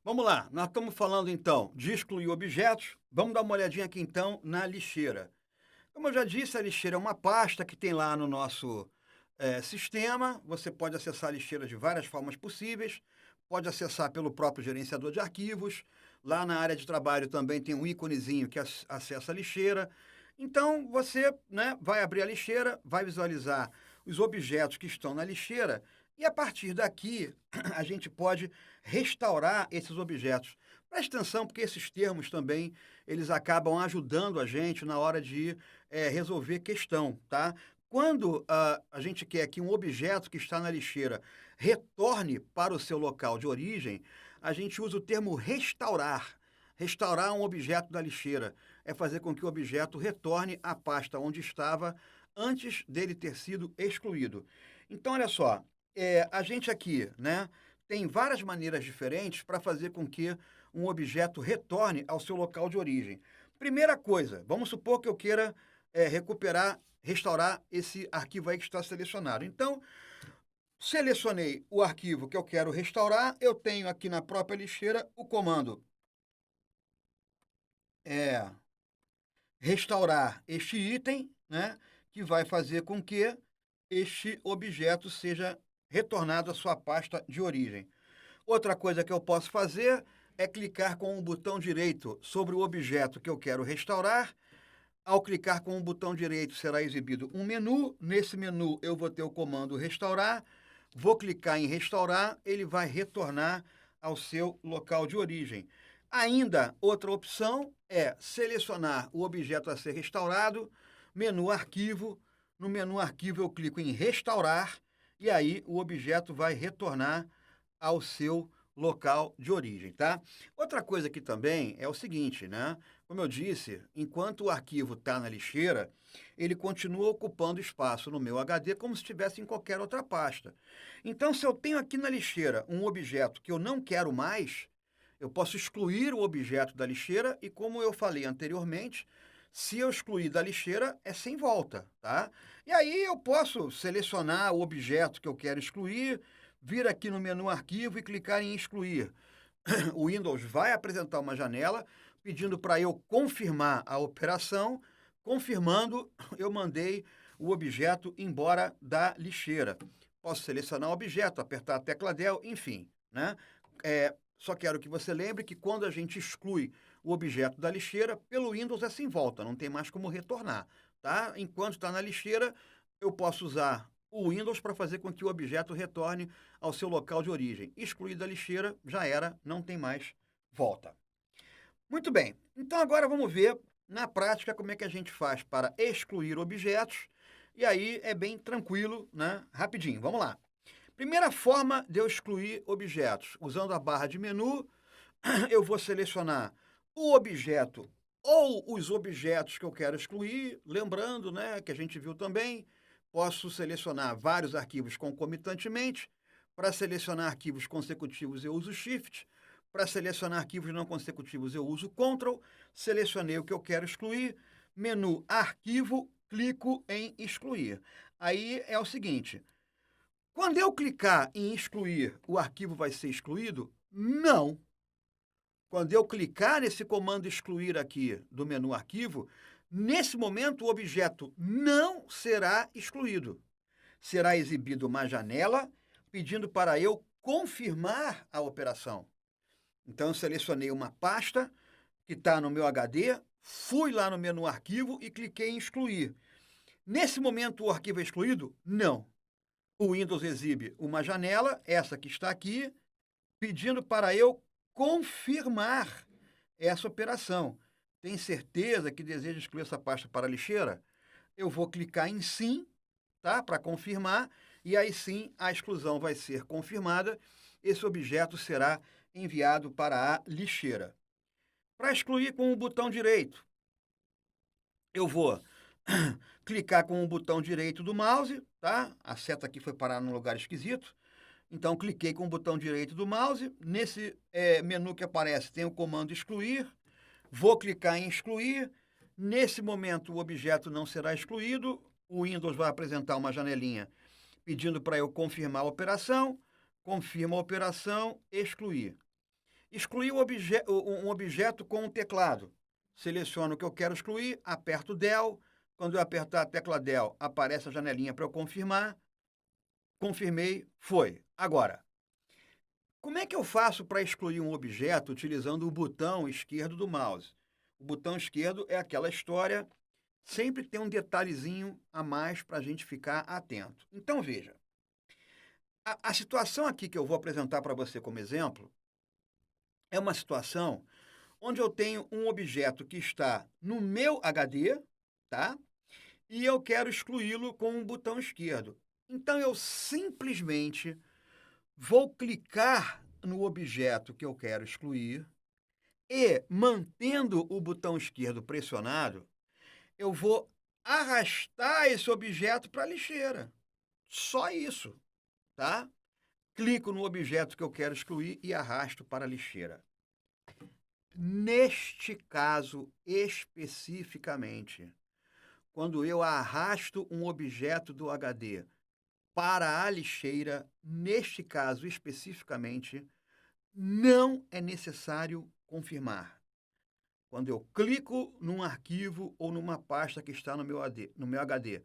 Vamos lá, nós estamos falando então de excluir objetos. Vamos dar uma olhadinha aqui então na lixeira. Como eu já disse, a lixeira é uma pasta que tem lá no nosso sistema. Você pode acessar a lixeira de várias formas possíveis. Pode acessar pelo próprio gerenciador de arquivos. Lá na área de trabalho também tem um íconezinho que acessa a lixeira. Então você, né, vai abrir a lixeira, vai visualizar os objetos que estão na lixeira e a partir daqui a gente pode restaurar esses objetos. Preste atenção porque esses termos também eles acabam ajudando a gente na hora de resolver questão, tá? Quando a gente quer que um objeto que está na lixeira retorne para o seu local de origem, a gente usa o termo restaurar. Restaurar um objeto da lixeira é fazer com que o objeto retorne à pasta onde estava antes dele ter sido excluído. Então, olha só, a gente aqui, né, tem várias maneiras diferentes para fazer com que um objeto retorne ao seu local de origem. Primeira coisa, vamos supor que eu queira recuperar, restaurar esse arquivo aí que está selecionado. Então, selecionei o arquivo que eu quero restaurar, eu tenho aqui na própria lixeira o comando restaurar este item, né, que vai fazer com que este objeto seja retornado à sua pasta de origem. Outra coisa que eu posso fazer é clicar com o botão direito sobre o objeto que eu quero restaurar. Ao clicar com o botão direito, será exibido um menu. Nesse menu, eu vou ter o comando restaurar. Vou clicar em restaurar, ele vai retornar ao seu local de origem. Ainda outra opção é selecionar o objeto a ser restaurado, menu arquivo. No menu arquivo, eu clico em restaurar e aí o objeto vai retornar ao seu local de origem, tá? Outra coisa aqui também é o seguinte, né? Como eu disse, enquanto o arquivo está na lixeira, ele continua ocupando espaço no meu HD como se estivesse em qualquer outra pasta. Então, se eu tenho aqui na lixeira um objeto que eu não quero mais, eu posso excluir o objeto da lixeira e, como eu falei anteriormente, se eu excluir da lixeira, é sem volta, tá? E aí eu posso selecionar o objeto que eu quero excluir, vir aqui no menu arquivo e clicar em excluir. O Windows vai apresentar uma janela pedindo para eu confirmar a operação. Confirmando, eu mandei o objeto embora da lixeira. Posso selecionar o objeto, apertar a tecla Del, enfim, né? Só quero que você lembre que quando a gente exclui o objeto da lixeira, pelo Windows é sem volta, não tem mais como retornar, tá? Enquanto está na lixeira, eu posso usar o Windows para fazer com que o objeto retorne ao seu local de origem. Excluído da lixeira, já era, não tem mais volta. Muito bem, então agora vamos ver na prática como é que a gente faz para excluir objetos. E aí é bem tranquilo, né? Rapidinho, vamos lá. Primeira forma de eu excluir objetos, usando a barra de menu, eu vou selecionar o objeto ou os objetos que eu quero excluir, lembrando, né, que a gente viu também, posso selecionar vários arquivos concomitantemente. Para selecionar arquivos consecutivos eu uso Shift, para selecionar arquivos não consecutivos eu uso Ctrl, selecionei o que eu quero excluir, menu Arquivo, clico em excluir. Aí é o seguinte, quando eu clicar em excluir, o arquivo vai ser excluído? Não. Quando eu clicar nesse comando excluir aqui do menu arquivo, nesse momento o objeto não será excluído. Será exibida uma janela pedindo para eu confirmar a operação. Então eu selecionei uma pasta que está no meu HD, fui lá no menu arquivo e cliquei em excluir. Nesse momento o arquivo é excluído? Não. O Windows exibe uma janela, essa que está aqui, pedindo para eu confirmar essa operação. Tem certeza que deseja excluir essa pasta para a lixeira? Eu vou clicar em sim, tá? Para confirmar, e aí sim a exclusão vai ser confirmada. Esse objeto será enviado para a lixeira. Para excluir com o botão direito, eu vou clicar com o botão direito do mouse, tá? A seta aqui foi parar num lugar esquisito. Então, cliquei com o botão direito do mouse. Nesse menu que aparece, tem o comando excluir. Vou clicar em excluir. Nesse momento, o objeto não será excluído, o Windows vai apresentar uma janelinha pedindo para eu confirmar a operação, confirmo a operação, excluir. Excluir um objeto com um teclado. Seleciono o que eu quero excluir, aperto Del. Quando eu apertar a tecla Del, aparece a janelinha para eu confirmar. Confirmei, foi. Agora, como é que eu faço para excluir um objeto utilizando o botão esquerdo do mouse? O botão esquerdo é aquela história, sempre tem um detalhezinho a mais para a gente ficar atento. Então, veja, a situação aqui que eu vou apresentar para você como exemplo é uma situação onde eu tenho um objeto que está no meu HD, tá? E eu quero excluí-lo com o botão esquerdo. Então, eu simplesmente vou clicar no objeto que eu quero excluir e, mantendo o botão esquerdo pressionado, eu vou arrastar esse objeto para a lixeira. Só isso, tá? Clico no objeto que eu quero excluir e arrasto para a lixeira. Neste caso especificamente, quando eu arrasto um objeto do HD para a lixeira, neste caso especificamente, não é necessário confirmar. Quando eu clico num arquivo ou numa pasta que está no meu HD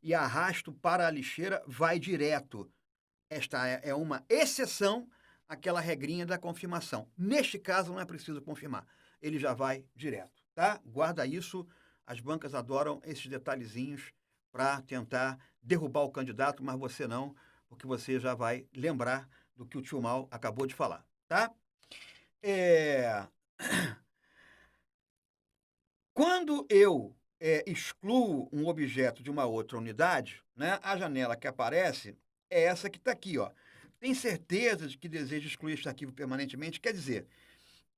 e arrasto para a lixeira, vai direto. Esta é uma exceção àquela regrinha da confirmação. Neste caso, não é preciso confirmar. Ele já vai direto, tá? Guarda isso. As bancas adoram esses detalhezinhos para tentar derrubar o candidato, mas você não, porque você já vai lembrar do que o tio Mal acabou de falar, tá? Quando eu excluo um objeto de uma outra unidade, né, a janela que aparece é essa que está aqui. Ó. Tem certeza de que deseja excluir este arquivo permanentemente? Quer dizer,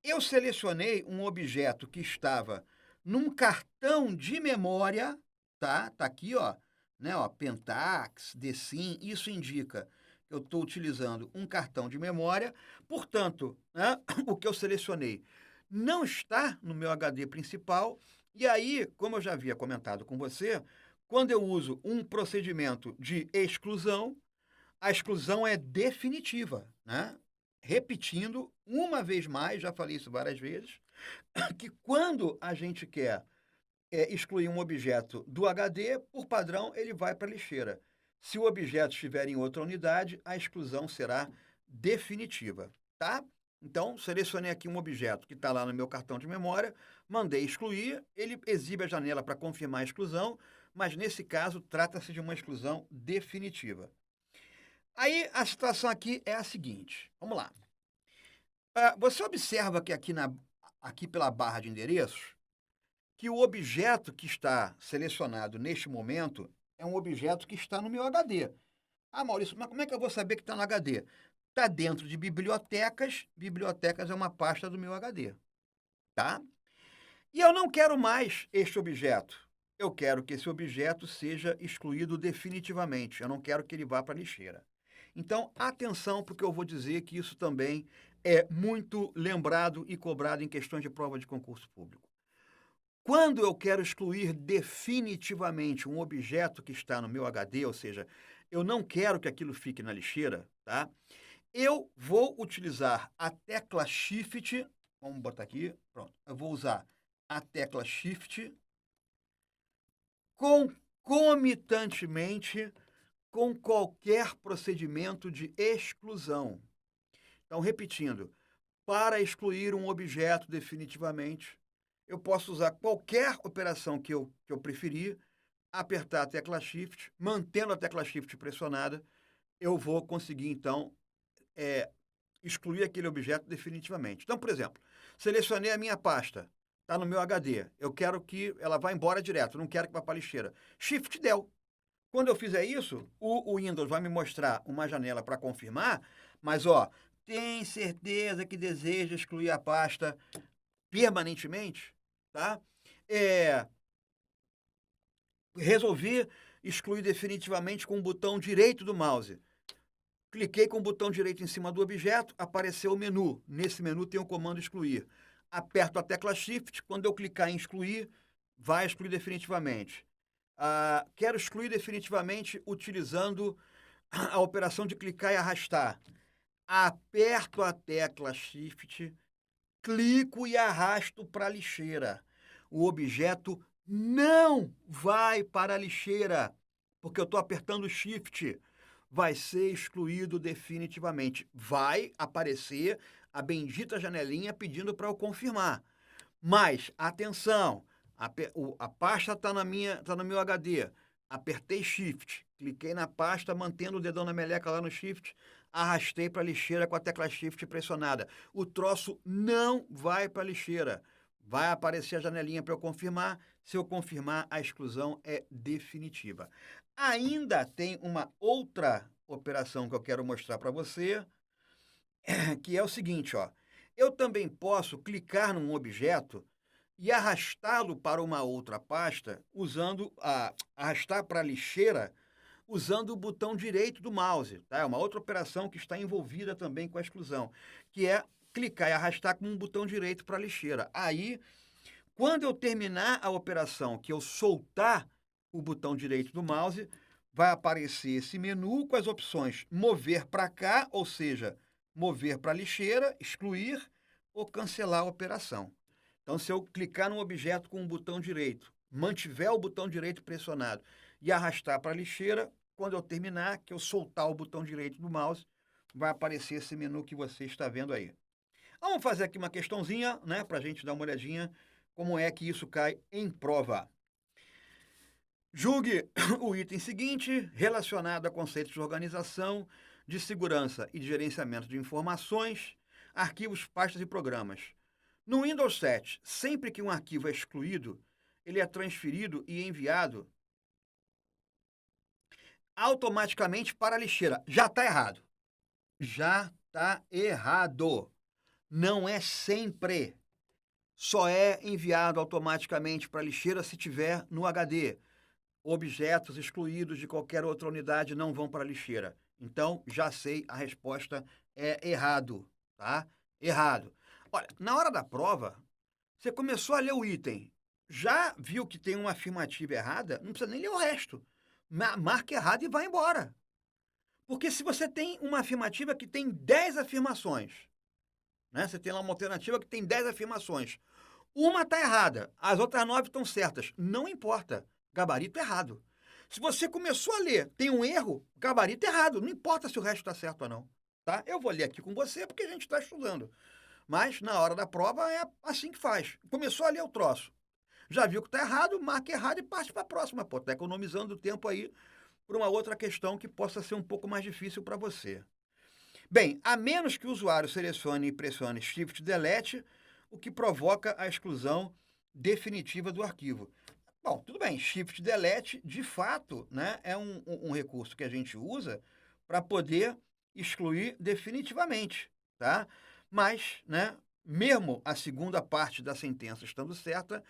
eu selecionei um objeto que estava num cartão de memória, tá? Tá aqui, ó, né, ó, Pentax, DSIM, isso indica que eu estou utilizando um cartão de memória, portanto, né, o que eu selecionei não está no meu HD principal, e aí, como eu já havia comentado com você, quando eu uso um procedimento de exclusão, a exclusão é definitiva, né? Repetindo uma vez mais, já falei isso várias vezes, que quando a gente quer excluir um objeto do HD, por padrão, ele vai para a lixeira. Se o objeto estiver em outra unidade, a exclusão será definitiva, tá? Então, selecionei aqui um objeto que está lá no meu cartão de memória, mandei excluir, ele exibe a janela para confirmar a exclusão, mas nesse caso trata-se de uma exclusão definitiva. Aí a situação aqui é a seguinte, vamos lá. Você observa que aqui pela barra de endereços, que o objeto que está selecionado neste momento é um objeto que está no meu HD. Ah, Maurício, mas como é que eu vou saber que está no HD? Está dentro de bibliotecas, bibliotecas é uma pasta do meu HD, tá? E eu não quero mais este objeto. Eu quero que esse objeto seja excluído definitivamente. Eu não quero que ele vá para a lixeira. Então, atenção, porque eu vou dizer que isso também é muito lembrado e cobrado em questões de prova de concurso público. Quando eu quero excluir definitivamente um objeto que está no meu HD, ou seja, eu não quero que aquilo fique na lixeira, tá? Eu vou utilizar a tecla Shift, vamos botar aqui, pronto. Eu vou usar a tecla Shift concomitantemente com qualquer procedimento de exclusão. Então, repetindo, para excluir um objeto definitivamente, eu posso usar qualquer operação que eu preferir, apertar a tecla Shift, mantendo a tecla Shift pressionada, eu vou conseguir, então, excluir aquele objeto definitivamente. Então, por exemplo, selecionei a minha pasta, está no meu HD, eu quero que ela vá embora direto, não quero que vá para a lixeira. Shift Del. Quando eu fizer isso, o Windows vai me mostrar uma janela para confirmar, mas, ó, tem certeza que deseja excluir a pasta permanentemente? Tá? Resolvi excluir definitivamente com o botão direito do mouse. Cliquei com o botão direito em cima do objeto, apareceu o menu. Nesse menu tem o comando excluir. Aperto a tecla Shift, quando eu clicar em excluir, vai excluir definitivamente. Quero excluir definitivamente utilizando a operação de clicar e arrastar. Aperto a tecla Shift, clico e arrasto para a lixeira. O objeto não vai para a lixeira, porque eu estou apertando Shift. Vai ser excluído definitivamente. Vai aparecer a bendita janelinha pedindo para eu confirmar. Mas, atenção, a pasta está no meu HD. Apertei Shift, cliquei na pasta, mantendo o dedão na meleca lá no Shift, arrastei para a lixeira com a tecla Shift pressionada. O troço não vai para a lixeira. Vai aparecer a janelinha para eu confirmar. Se eu confirmar, a exclusão é definitiva. Ainda tem uma outra operação que eu quero mostrar para você, que é o seguinte, ó. Eu também posso clicar num objeto e arrastá-lo para uma outra pasta arrastar para a lixeira usando o botão direito do mouse. Tá? É uma outra operação que está envolvida também com a exclusão, que é clicar e arrastar com um botão direito para a lixeira. Aí, quando eu terminar a operação, que eu soltar o botão direito do mouse, vai aparecer esse menu com as opções mover para cá, ou seja, mover para a lixeira, excluir ou cancelar a operação. Então, se eu clicar no objeto com o botão direito, mantiver o botão direito pressionado e arrastar para a lixeira, quando eu terminar, que eu soltar o botão direito do mouse, vai aparecer esse menu que você está vendo aí. Vamos fazer aqui uma questãozinha, né, para a gente dar uma olhadinha como é que isso cai em prova. Julgue o item seguinte relacionado a conceitos de organização, de segurança e de gerenciamento de informações, arquivos, pastas e programas. No Windows 7, sempre que um arquivo é excluído, ele é transferido e enviado automaticamente para a lixeira. Já está errado. Já está errado. Não é sempre. Só é enviado automaticamente para a lixeira se tiver no HD. Objetos excluídos de qualquer outra unidade não vão para a lixeira. Então, já sei, a resposta é errado, tá? Errado. Olha, na hora da prova, você começou a ler o item, já viu que tem uma afirmativa errada, não precisa nem ler o resto. Marca errado e vai embora. Porque se você tem uma afirmativa que tem 10 afirmações, né? Você tem lá uma alternativa que tem 10 afirmações. Uma está errada, as outras 9 estão certas. Não importa, gabarito errado. Se você começou a ler, tem um erro, gabarito errado. Não importa se o resto está certo ou não. Tá? Eu vou ler aqui com você porque a gente está estudando. Mas na hora da prova é assim que faz. Começou a ler o troço. Já viu que está errado, marca errado e parte para a próxima. Está economizando tempo aí por uma outra questão que possa ser um pouco mais difícil para você. Bem, a menos que o usuário selecione e pressione Shift Delete, o que provoca a exclusão definitiva do arquivo. Bom, tudo bem, Shift Delete, de fato, né, é um recurso que a gente usa para poder excluir definitivamente, tá? Mas, né, mesmo a segunda parte da sentença estando certa,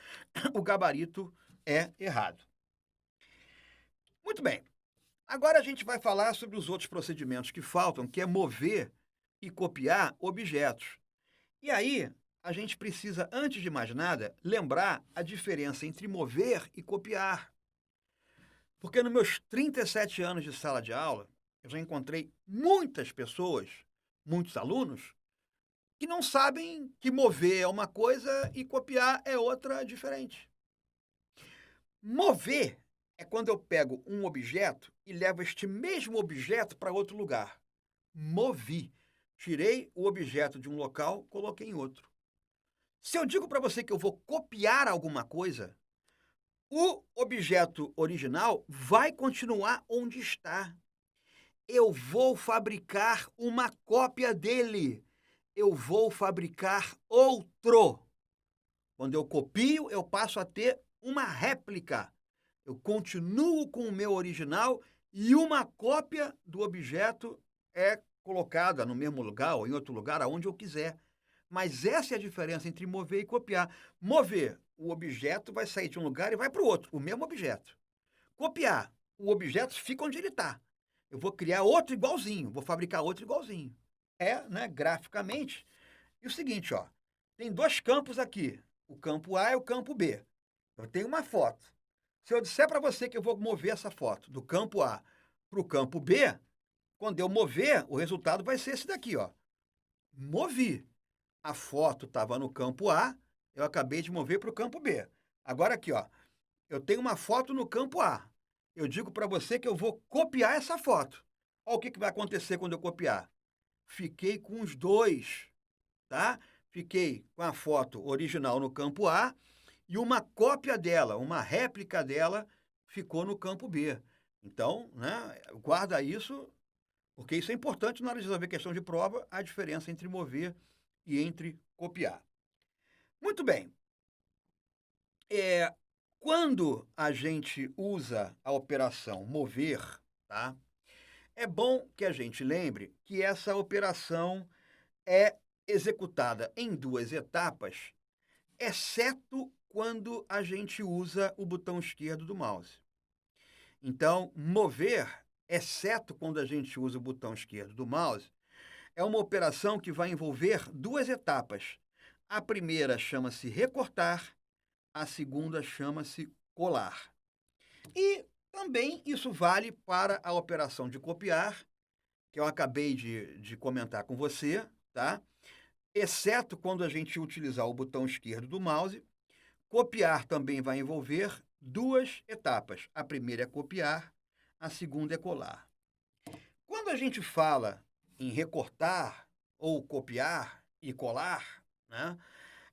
o gabarito é errado. Muito bem. Agora a gente vai falar sobre os outros procedimentos que faltam, que é mover e copiar objetos. E aí, a gente precisa, antes de mais nada, lembrar a diferença entre mover e copiar. Porque nos meus 37 anos de sala de aula, eu já encontrei muitas pessoas, muitos alunos, que não sabem que mover é uma coisa e copiar é outra diferente. Mover é quando eu pego um objeto e levo este mesmo objeto para outro lugar. Movi. Tirei o objeto de um local, coloquei em outro. Se eu digo para você que eu vou copiar alguma coisa, o objeto original vai continuar onde está. Eu vou fabricar uma cópia dele. Eu vou fabricar outro. Quando eu copio, eu passo a ter uma réplica. Eu continuo com o meu original e uma cópia do objeto é colocada no mesmo lugar ou em outro lugar, aonde eu quiser. Mas essa é a diferença entre mover e copiar. Mover, o objeto vai sair de um lugar e vai para o outro, o mesmo objeto. Copiar, o objeto fica onde ele está. Eu vou criar outro igualzinho, vou fabricar outro igualzinho. É, né, graficamente. E o seguinte, ó, tem dois campos aqui, o campo A e o campo B. Eu tenho uma foto. Se eu disser para você que eu vou mover essa foto do campo A para o campo B, quando eu mover, o resultado vai ser esse daqui, ó. Movi. A foto estava no campo A, eu acabei de mover para o campo B. Agora aqui, ó, eu tenho uma foto no campo A. Eu digo para você que eu vou copiar essa foto. Olha o que vai acontecer quando eu copiar. Fiquei com os dois, tá? Fiquei com a foto original no campo A e uma cópia dela, uma réplica dela, ficou no campo B. Então, né, guarda isso, porque isso é importante na hora de resolver questão de prova, a diferença entre mover e entre copiar. Muito bem. Quando a gente usa a operação mover, tá? É bom que a gente lembre que essa operação é executada em duas etapas, exceto quando a gente usa o botão esquerdo do mouse. Então, mover, exceto quando a gente usa o botão esquerdo do mouse, é uma operação que vai envolver duas etapas. A primeira chama-se recortar, a segunda chama-se colar. E também isso vale para a operação de copiar, que eu acabei de comentar com você, tá? Exceto quando a gente utilizar o botão esquerdo do mouse. Copiar também vai envolver duas etapas. A primeira é copiar, a segunda é colar. Quando a gente fala em recortar ou copiar e colar, né,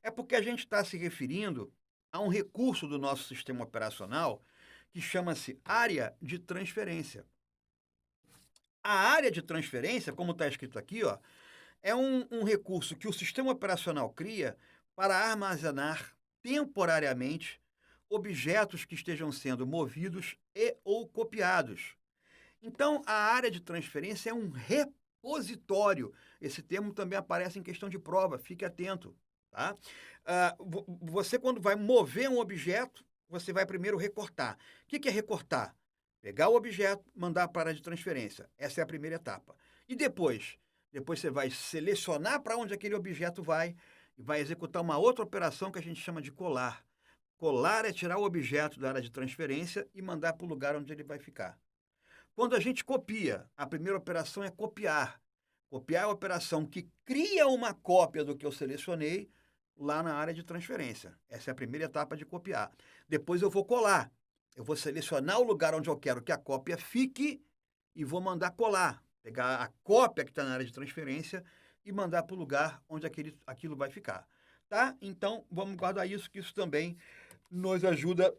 é porque a gente está se referindo a um recurso do nosso sistema operacional que chama-se área de transferência. A área de transferência, como está escrito aqui, ó, é um recurso que o sistema operacional cria para armazenar temporariamente objetos que estejam sendo movidos e ou copiados. Então, a área de transferência é um repositório. Esse termo também aparece em questão de prova, fique atento. Tá? Você, quando vai mover um objeto, você vai primeiro recortar. O que é recortar? Pegar o objeto, mandar para a área de transferência. Essa é a primeira etapa. E depois você vai selecionar para onde aquele objeto vai e vai executar uma outra operação que a gente chama de colar. Colar é tirar o objeto da área de transferência e mandar para o lugar onde ele vai ficar. Quando a gente copia, a primeira operação é copiar. Copiar é a operação que cria uma cópia do que eu selecionei lá na área de transferência. Essa é a primeira etapa de copiar. Depois eu vou colar. Eu vou selecionar o lugar onde eu quero que a cópia fique e vou mandar colar. Pegar a cópia que está na área de transferência e mandar para o lugar onde aquilo vai ficar. Tá? Então, vamos guardar isso, que isso também nos ajuda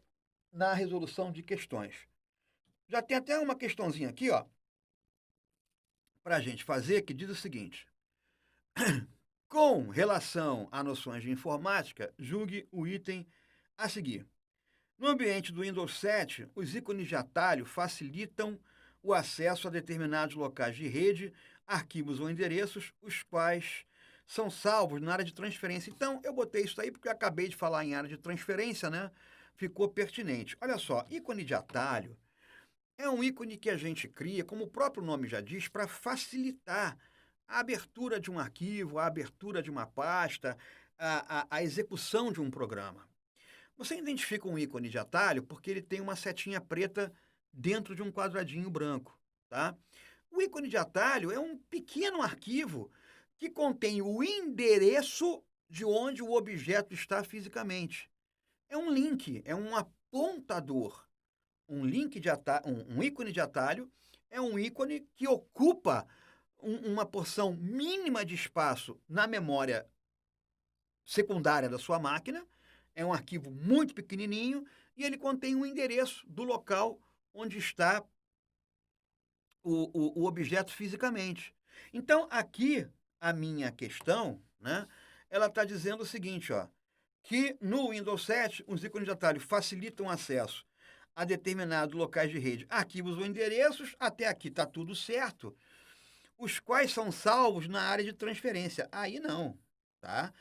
na resolução de questões. Já tem até uma questãozinha aqui, ó, para a gente fazer, que diz o seguinte: com relação a noções de informática, julgue o item a seguir. No ambiente do Windows 7, os ícones de atalho facilitam o acesso a determinados locais de rede, arquivos ou endereços, os quais são salvos na área de transferência. Então, eu botei isso aí porque eu acabei de falar em área de transferência, né? Ficou pertinente. Olha só, ícone de atalho é um ícone que a gente cria, como o próprio nome já diz, para facilitar a abertura de um arquivo, a abertura de uma pasta, a execução de um programa. Você identifica um ícone de atalho porque ele tem uma setinha preta dentro de um quadradinho branco. Tá? O ícone de atalho é um pequeno arquivo que contém o endereço de onde o objeto está fisicamente. É um link, é um apontador. Um link de atalho, um ícone de atalho é um ícone que ocupa uma porção mínima de espaço na memória secundária da sua máquina. É um arquivo muito pequenininho e ele contém um endereço do local onde está o objeto fisicamente. Então, aqui, a minha questão, né, ela está dizendo o seguinte, ó, que no Windows 7, os ícones de atalho facilitam o acesso a determinados locais de rede, arquivos ou endereços, até aqui está tudo certo, os quais são salvos na área de transferência. Aí não, tá?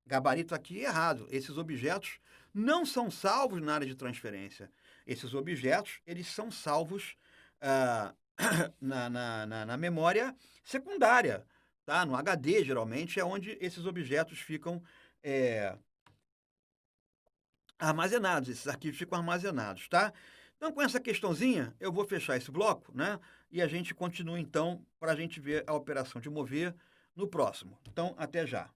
Gabarito aqui errado. Esses objetos não são salvos na área de transferência. Esses objetos, eles são salvos ah, na memória secundária, tá? No HD, geralmente, é onde esses objetos ficam armazenados, esses arquivos ficam armazenados, tá? Então, com essa questãozinha, eu vou fechar esse bloco, né? E a gente continua, então, para a gente ver a operação de mover no próximo. Então, até já.